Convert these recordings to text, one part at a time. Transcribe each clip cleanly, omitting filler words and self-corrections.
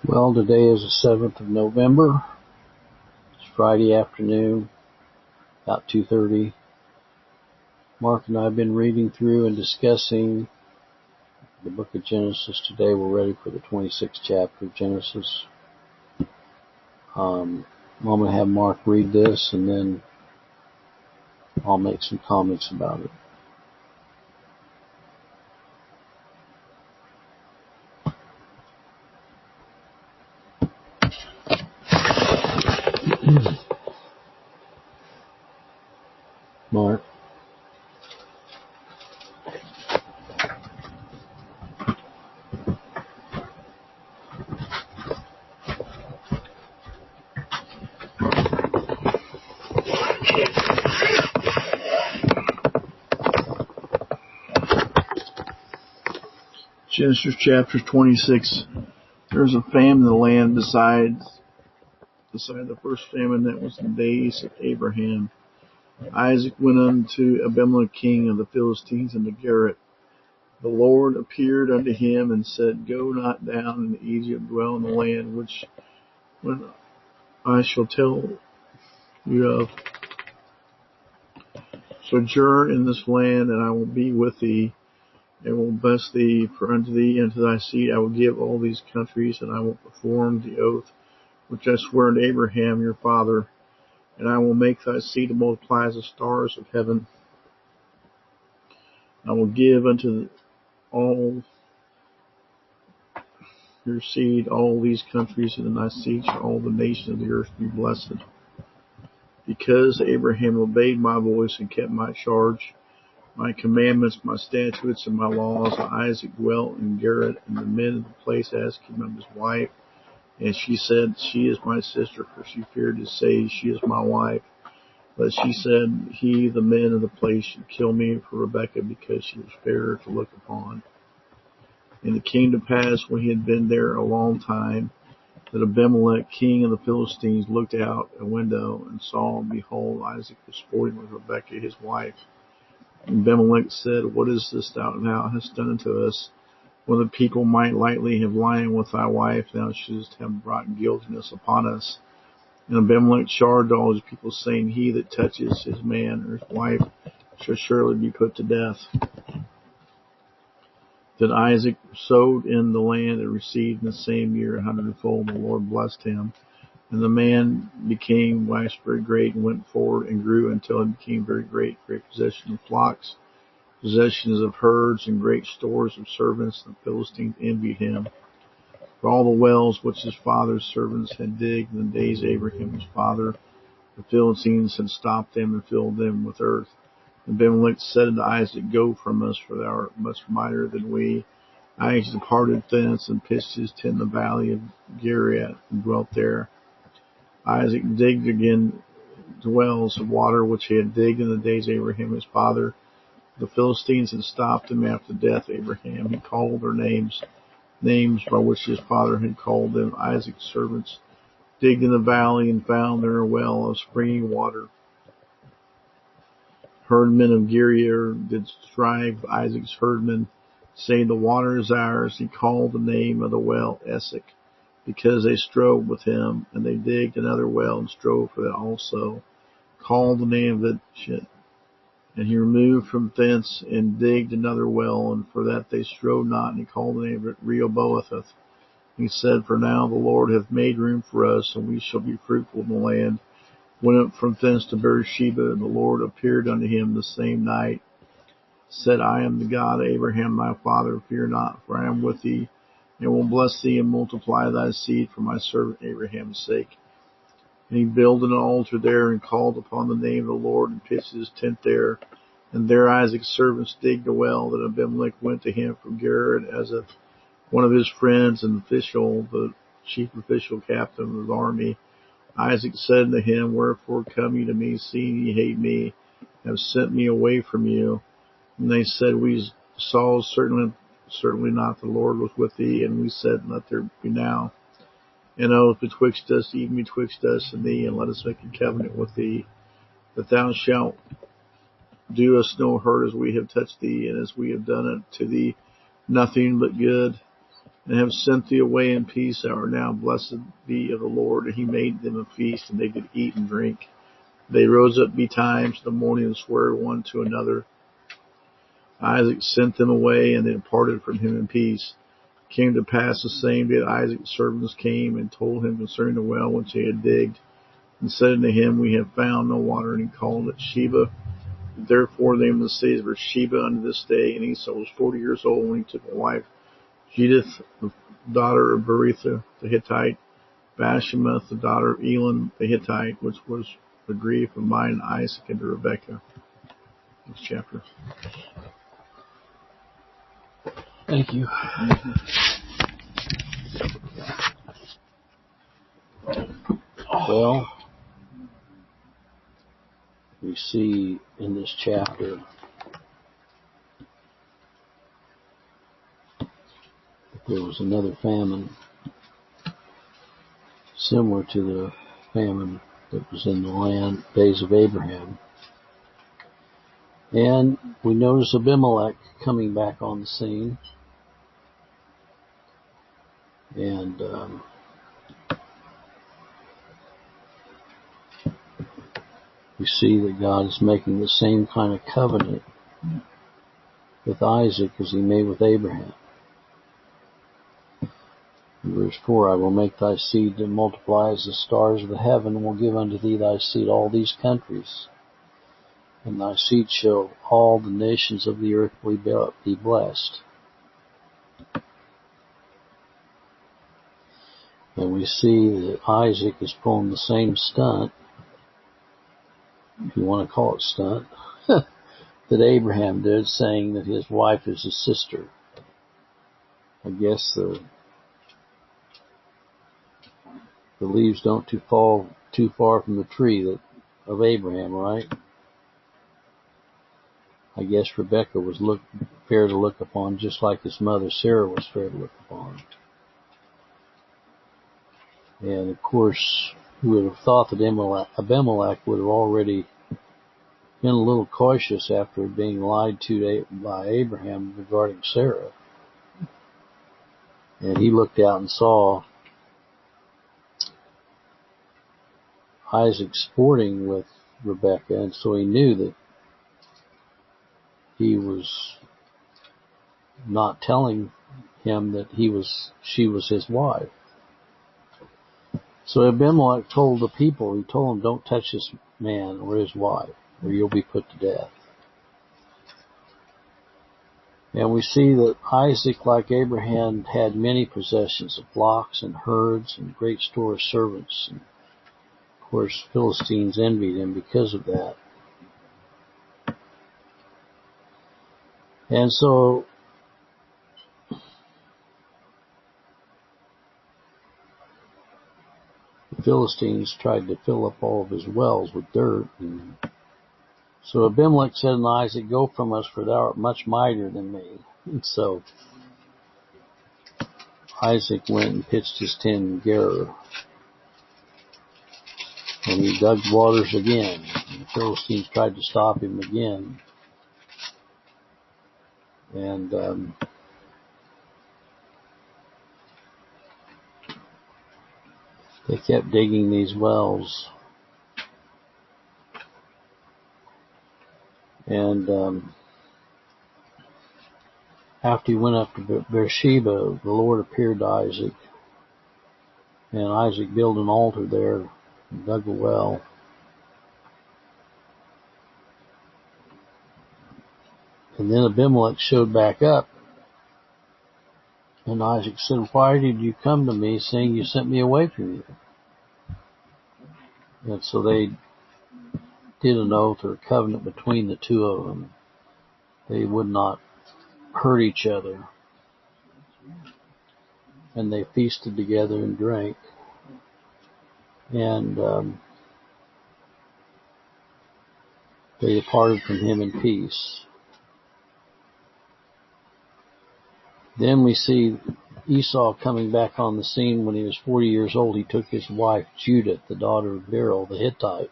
Well, today is the 7th of November. It's Friday afternoon, about 2:30. Mark and I have been reading through and discussing the book of Genesis. Today we're ready for the 26th chapter of Genesis. I'm going to have Mark read this and then I'll make some comments about it. Mark. Genesis chapter 26. There was a famine in the land beside the first famine that was in the days of Abraham. Isaac went unto Abimelech king of the Philistines unto Gerar. The Lord appeared unto him and said, Go not down into Egypt, dwell in the land which when I shall tell you of. Sojourn in this land, and I will be with thee, and will bless thee, for unto thee and to thy seed I will give all these countries, and I will perform the oath which I swore unto Abraham your father, and I will make thy seed to multiply as the stars of heaven. I will give unto all your seed all these countries, and in thy seed shall all the nations of the earth be blessed. Because Abraham obeyed my voice and kept my charge, my commandments, my statutes, and my laws, Isaac dwelt in Gerar, and the men of the place asked him of his wife. And she said, She is my sister, for she feared to say, She is my wife. But she said, the men of the place should kill me for Rebekah, because she was fairer to look upon. And it came to pass, when he had been there a long time, that Abimelech, king of the Philistines, looked out a window and saw, and behold, Isaac was sporting with Rebekah his wife. And Abimelech said, What is this thou hast done unto us? When the people might lightly have lain with thy wife, thou shouldst have brought guiltiness upon us. And Abimelech charged all his people, saying, He that touches his man or his wife shall surely be put to death. Then Isaac sowed in the land and received in the same year 100fold. The Lord blessed him. And the man waxed very great, and went forward and grew until he became very great possession of flocks, possessions of herds, and great stores of servants. The Philistines envied him. For all the wells which his father's servants had digged in the days of Abraham his father, the Philistines had stopped them and filled them with earth. And Abimelech said unto Isaac, Go from us, for thou art much mightier than we. Isaac departed thence and pitched his tent in the valley of Gerar, and dwelt there. Isaac digged again the wells of water which he had digged in the days of Abraham his father. The Philistines had stopped him after the death of Abraham. He called their names by which his father had called them. Isaac's servants digged in the valley and found there a well of springing water. Herdmen of Gerar did strive with Isaac's herdmen, saying, The water is ours. He called the name of the well Esek, because they strove with him. And they digged another well and strove for that also, called the name of it Shit. And he removed from thence and digged another well, and for that they strove not, and he called the name of it Rehoboth. He said, For now the Lord hath made room for us, and we shall be fruitful in the land. Went up from thence to Beersheba, and the Lord appeared unto him the same night, said, I am the God of Abraham thy father, fear not, for I am with thee, and will bless thee and multiply thy seed for my servant Abraham's sake. And he builded an altar there, and called upon the name of the Lord, and pitched his tent there. And there Isaac's servants digged a well. That Abimelech went to him from Gerar as of one of his friends, and the chief official captain of his army. Isaac said unto him, Wherefore come ye to me, seeing ye hate me, have sent me away from you? And they said, We saw certainly not the Lord was with thee, and we said, Let there be now an oath betwixt us, even betwixt us and thee, and let us make a covenant with thee, that thou shalt do us no hurt as we have touched thee, and as we have done it to thee nothing but good. and have sent thee away in peace. Thou art now blessed be of the Lord. And he made them a feast, and they did eat and drink. They rose up betimes in the morning and swore one to another. Isaac sent them away, and they departed from him in peace. It came to pass the same day that Isaac's servants came and told him concerning the well which they had digged, and said unto him, We have found no water. And he called it Sheba. Therefore the name of the city is Beersheba unto this day. And Esau was 40 years old when he took a wife, Judith, the daughter of Beretha the Hittite, Bashemath, the daughter of Elon the Hittite, which was the grief of mine and Isaac and Rebekah. Next chapter. Thank you. Well, we see in this chapter that there was another famine similar to the famine that was in the land days of Abraham. And we notice Abimelech coming back on the scene. And we see that God is making the same kind of covenant with Isaac as he made with Abraham. In verse 4, I will make thy seed to multiply as the stars of the heaven, and will give unto thee thy seed all these countries. And thy seed shall all the nations of the earth be blessed. And we see that Isaac is pulling the same stunt, if you want to call it stunt, that Abraham did, saying that his wife is his sister. I guess the leaves don't fall too far from the tree of Abraham, right? I guess Rebekah was fair to look upon, just like his mother Sarah was fair to look upon. And of course, we would have thought that Abimelech would have already been a little cautious after being lied to by Abraham regarding Sarah. And he looked out and saw Isaac sporting with Rebekah, and so he knew that he was not telling him that she was his wife. So Abimelech told the people, he told them, don't touch this man or his wife, or you'll be put to death. And we see that Isaac, like Abraham, had many possessions of flocks and herds and great store of servants. And of course, Philistines envied him because of that. And so the Philistines tried to fill up all of his wells with dirt. And so Abimelech said unto Isaac, Go from us, for thou art much mightier than me. And so Isaac went and pitched his tent in Gerar. And he dug waters again. And the Philistines tried to stop him again. And they kept digging these wells. And after he went up to Beersheba, the Lord appeared to Isaac. And Isaac built an altar there and dug a well. And then Abimelech showed back up. And Isaac said, Why did you come to me, saying you sent me away from you? And so they did an oath or a covenant between the two of them. They would not hurt each other. And they feasted together and drank. And they departed from him in peace. Then we see Esau coming back on the scene. When he was 40 years old, he took his wife Judith, the daughter of Beryl the Hittite,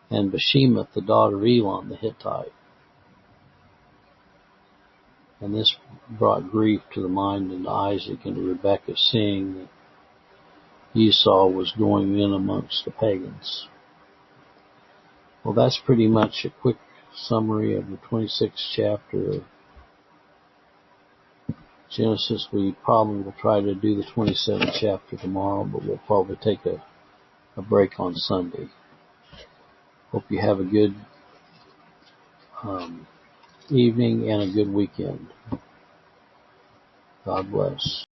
and Bashemath, the daughter of Elon the Hittite. And this brought grief to the mind of Isaac and to Rebekah, seeing that Esau was going in amongst the pagans. Well, that's pretty much a quick summary of the 26th chapter of Genesis. We probably will try to do the 27th chapter tomorrow, but we'll probably take a break on Sunday. Hope you have a good evening and a good weekend. God bless.